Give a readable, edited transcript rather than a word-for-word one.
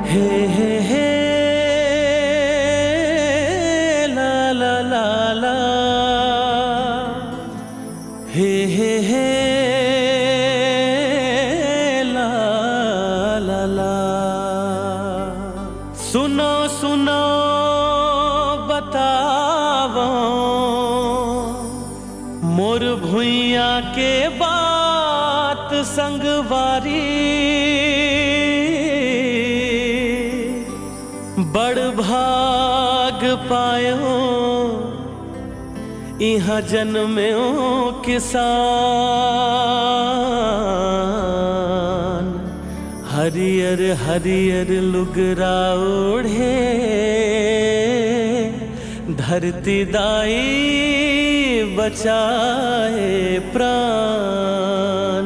हे ला ला ला ला हे ला ला ला। सुनो सुनो बतावो मोर भुइया के बात संगवारी, बड़ भाग पायो इहाँ जन्म्यो किसान। हरियर हरियर लुगरा ओढ़े धरती दाई बचाए प्राण।